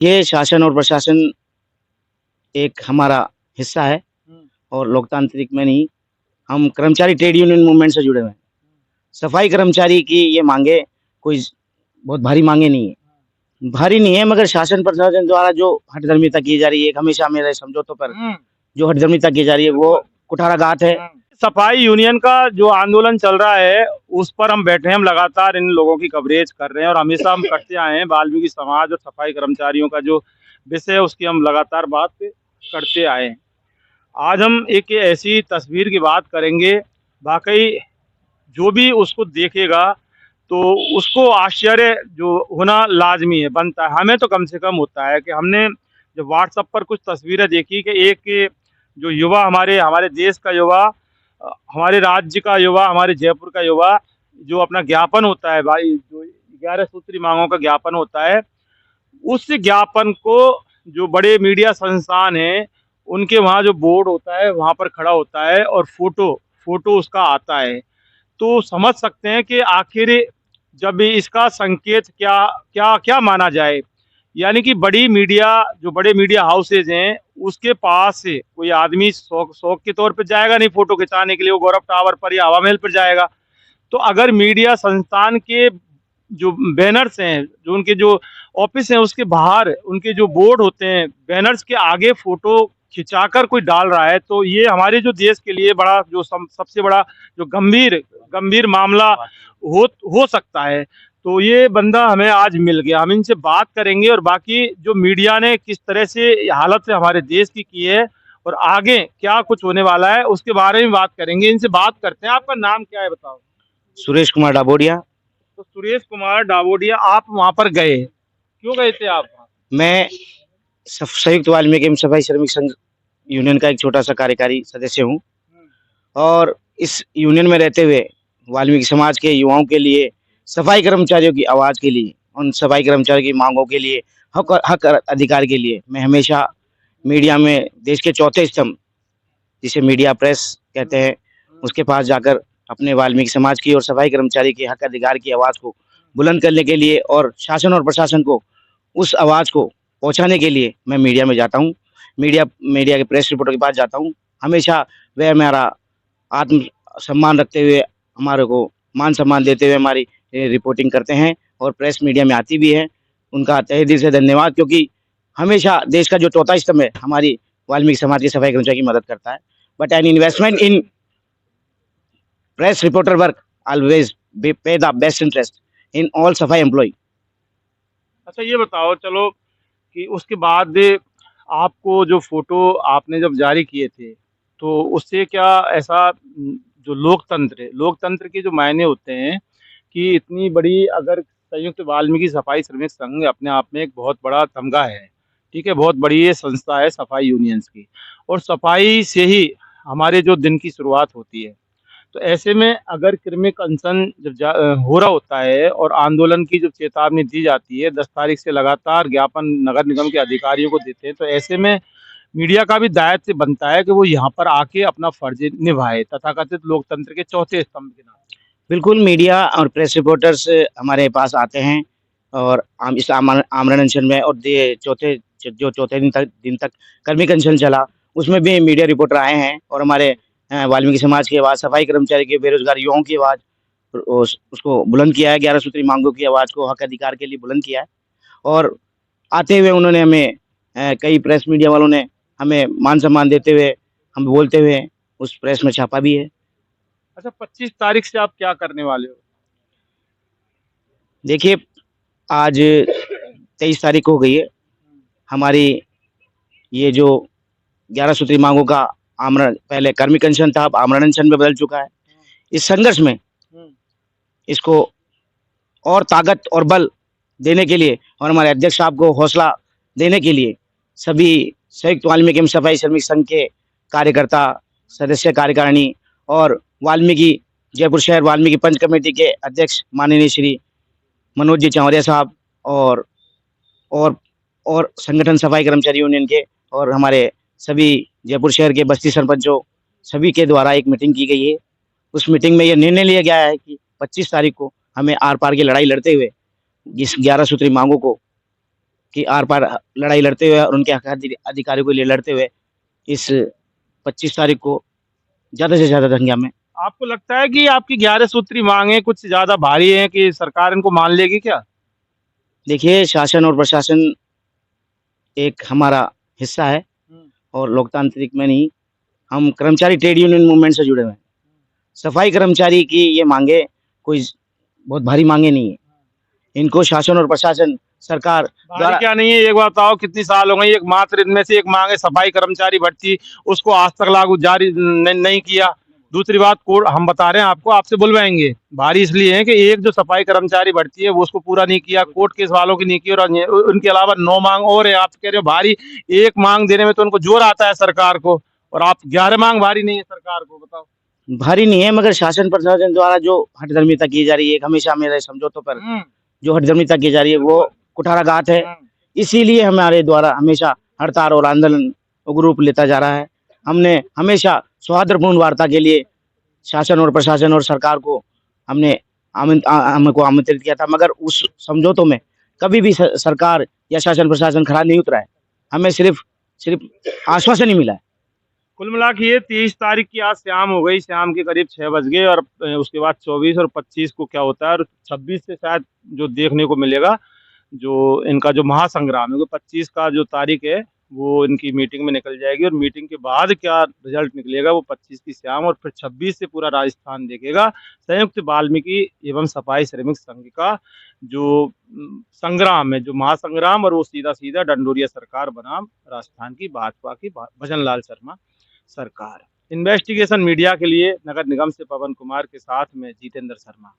ये शासन और प्रशासन एक हमारा हिस्सा है हुँ, और लोकतांत्रिक में नहीं, हम कर्मचारी ट्रेड यूनियन मूवमेंट से जुड़े हुए हैं। सफाई कर्मचारी की ये माँगे कोई बहुत भारी माँगे नहीं है। भारी नहीं है मगर शासन प्रशासन द्वारा जो हठधर्मिता की जा रही है, हमेशा मेरे समझौतों पर हुँ, जो हठधर्मिता की जा रही है वो बिल्कुल। कुठाराघात है। हुँ। सफाई यूनियन का जो आंदोलन चल रहा है, उस पर हम बैठे हैं, हम लगातार इन लोगों की कवरेज कर रहे हैं और हमेशा हम करते आए हैं। वाल्मीकि समाज और सफाई कर्मचारियों का जो विषय है, उसकी हम लगातार बात करते आए हैं। आज हम एक ऐसी तस्वीर की बात करेंगे, वाक़ई जो भी उसको देखेगा, तो उसको आश्चर्य जो होना लाज़मी है, बनता है। हमें तो कम से कम होता है कि हमने जब व्हाट्सएप पर कुछ तस्वीरें देखी कि एक जो युवा हमारे हमारे देश का युवा हमारे राज्य का युवा, हमारे जयपुर का युवा, जो अपना ज्ञापन होता है भाई, जो 11 सूत्री मांगों का ज्ञापन होता है, उस ज्ञापन को जो बड़े मीडिया संस्थान हैं, उनके वहाँ जो बोर्ड होता है, वहाँ पर खड़ा होता है और फ़ोटो उसका आता है। तो समझ सकते हैं कि आखिर जब इसका संकेत क्या क्या क्या माना जाए। यानी कि बड़े मीडिया हाउसेज हैं, उसके पास से कोई आदमी शौक शौक के तौर पे जाएगा नहीं फोटो खिंचाने के लिए, वो गौरव टावर पर या हवा महल पर जाएगा। तो अगर मीडिया संस्थान के जो बैनर्स हैं, जो उनके जो ऑफिस हैं, उसके बाहर उनके जो बोर्ड होते हैं, बैनर्स के आगे फोटो खिंचाकर कोई डाल रहा है, तो ये हमारे जो देश के लिए बड़ा जो सबसे बड़ा जो गंभीर गंभीर मामला हो सकता है। तो ये बंदा हमें आज मिल गया, हम इनसे बात करेंगे और बाकी जो मीडिया ने किस तरह से हालत से हमारे देश की है और आगे क्या कुछ होने वाला है, उसके बारे में बात करेंगे। इनसे बात करते हैं। आपका नाम क्या है बताओ? सुरेश कुमार डाबोडिया। तो सुरेश कुमार डावोडिया, आप वहाँ पर गए, क्यों गए थे आप वहाँ? मैं संयुक्त वाल्मीकि एवं सफाई श्रमिक संघ यूनियन का एक छोटा-सा कार्यकारी सदस्य हूँ हुँ, और इस यूनियन में रहते हुए वाल्मीकि समाज के युवाओं के लिए, सफाई कर्मचारियों की आवाज़ के लिए, उन सफाई कर्मचारियों की माँगों के लिए, हक और अधिकार के लिए मैं हमेशा मीडिया में देश के चौथे स्तंभ, जिसे मीडिया प्रेस कहते हुँ, हैं, हुँ, उसके पास जाकर अपने वाल्मीकि समाज की और सफाई कर्मचारी के हक अधिकार की आवाज़ को बुलंद करने के लिए और शासन और प्रशासन को उस आवाज़ को पहुँचाने के लिए मैं मीडिया में जाता हूँ। मीडिया मीडिया के प्रेस रिपोर्टर के पास जाता हूँ। हमेशा वह हमारा आत्म-सम्मान रखते हुए, हमारे को मान-सम्मान देते हुए हमारी रिपोर्टिंग करते हैं और प्रेस मीडिया में आती भी है। उनका तहे दिल से धन्यवाद क्योंकि हमेशा देश का जो चौथा स्तंभ है, हमारी वाल्मीकि समाज के सफाई कर्मचारी की मदद करता है। But an investment in press reporter work always be pay the best interest in all सफाई एम्प्लॉई। अच्छा ये बताओ चलो कि उसके बाद आपको जो फ़ोटो आपने जब जारी किए थे, तो उससे क्या ऐसा जो लोकतंत्र के जो मायने होते हैं कि इतनी बड़ी अगर संयुक्त वाल्मीकि सफाई श्रमिक संघ अपने आप में एक बहुत बड़ा तमगा है, ठीक है? बहुत बड़ी ये संस्था है सफाई यूनियंस की और सफाई से ही हमारे जो दिन की शुरुआत होती है। तो ऐसे में अगर कृमिक अनशन जब हो रहा होता है और आंदोलन की जब चेतावनी दी जाती है, 10 तारीख से लगातार ज्ञापन नगर निगम के अधिकारियों को देते हैं, तो ऐसे में मीडिया का भी दायित्व बनता है कि वो यहाँ पर आके अपना फर्ज निभाए, तथाकथित लोकतंत्र के चौथे स्तंभ के नाते। बिल्कुल मीडिया और प्रेस रिपोर्टर्स हमारे पास आते हैं और हम इस आमरण अनशन में और जो चौथे दिन तक कर्मिक अनशन चला, उसमें भी मीडिया रिपोर्टर आए हैं और हमारे वाल्मीकि समाज की आवाज़, सफाई कर्मचारी की, बेरोज़गार युवाओं की आवाज़ उसको बुलंद किया है, 11 सूत्री मांगों की आवाज़ को हक अधिकार के लिए बुलंद किया है और आते हुए उन्होंने हमें कई प्रेस मीडिया वालों ने हमें मान-सम्मान देते हुए, हम बोलते हुए उस प्रेस में छापा भी है। अच्छा 25 तारीख से आप क्या करने वाले हो? देखिए, आज 23 तारीख हो गई है। हमारी ये जो 11 सूत्री मांगों का आमरण पहले कर्मिक अनशन था, अब आमरण अनशन में बदल चुका है। हुँ, इस संघर्ष में हुँ, इसको और ताकत और बल देने के लिए और हमारे अध्यक्ष साहब को हौसला देने के लिए सभी संयुक्त वाल्मीकि एवं सफाई श्रमिक संघ के कार्यकर्ता, सदस्य कार्यकारिणी और वाल्मीकि जयपुर शहर वाल्मीकि पंच कमेटी के अध्यक्ष माननीय श्री मनोज जी चावरिया साहब और और और संगठन सफाई कर्मचारी यूनियन के और हमारे सभी जयपुर शहर के बस्ती सरपंचों सभी के द्वारा एक मीटिंग की गई है। उस मीटिंग में ये निर्णय लिया गया है कि 25 तारीख को हमें आर-पार की लड़ाई लड़ते हुए इस 11 सूत्री मांगों को कि आर पार लड़ाई लड़ते हुए और उनके हक अधिकारियों के लिए लड़ते हुए इस 25 तारीख को ज़्यादा से ज़्यादा संख्या में। आपको लगता है कि आपकी 11 सूत्री मांगे कुछ ज्यादा भारी हैं कि सरकार इनको मान लेगी क्या? देखिए, शासन और प्रशासन एक हमारा हिस्सा है और लोकतांत्रिक में नहीं, हम कर्मचारी ट्रेड यूनियन मूवमेंट से जुड़े हुए हैं। सफाई कर्मचारी की ये मांगे कोई बहुत भारी मांगे नहीं है। इनको शासन और प्रशासन सरकार भारी द्वारा क्या नहीं है, एक बात बताओ कितनी साल हो गई, एक मात्र इनमें से एक मांग है सफाई कर्मचारी भर्ती, उसको आज तक लागू जारी नहीं किया। दूसरी बात कोर्ट, हम बता रहे हैं आपको, आपसे बुलवाएंगे। भारी इसलिए है कि एक जो सफाई कर्मचारी भर्ती है वो उसको पूरा नहीं किया, कोर्ट केस वालों की नहीं की, और उनके अलावा 9 मांग और है। आप कह रहे हो भारी, एक मांग देने में तो उनको जोर आता है सरकार को, और आप 11 मांग भारी नहीं है सरकार को, बताओ। भारी नहीं है, मगर शासन प्रशासन द्वारा जो हठधर्मिता की जा रही है, हमेशा मेरे समझौतों पर जो हठधर्मिता की जा रही है वो कुठाराघात है। इसीलिए हमारे द्वारा हमेशा हड़ताल और आंदोलन उग्र रूप लेता जा रहा है। हमने हमेशा सौहार्दपूर्ण वार्ता के लिए शासन और प्रशासन और सरकार को हमने हमको आमंत्रित किया था, मगर उस समझौतों में कभी भी सरकार या शासन प्रशासन खरा नहीं उतरा है। हमें सिर्फ आश्वासन ही मिला है। कुल मिला के ये 23 तारीख की आज शाम हो गई, शाम के करीब 6 बज गए, और उसके बाद 24 और 25 को क्या होता है, और 26 से शायद जो देखने को मिलेगा, जो इनका जो महासंग्राम है, वो 25 का जो तारीख है वो इनकी मीटिंग में निकल जाएगी, और मीटिंग के बाद क्या रिजल्ट निकलेगा वो 25 की शाम, और फिर 26 से पूरा राजस्थान देखेगा संयुक्त वाल्मीकि एवं सफाई श्रमिक संघ का जो संग्राम है, जो महासंग्राम, और वो सीधा सीधा डंडोरिया सरकार बनाम राजस्थान की भाजपा की भजन लाल शर्मा सरकार। इन्वेस्टिगेशन मीडिया के लिए नगर निगम से पवन कुमार के साथ में जितेंद्र शर्मा।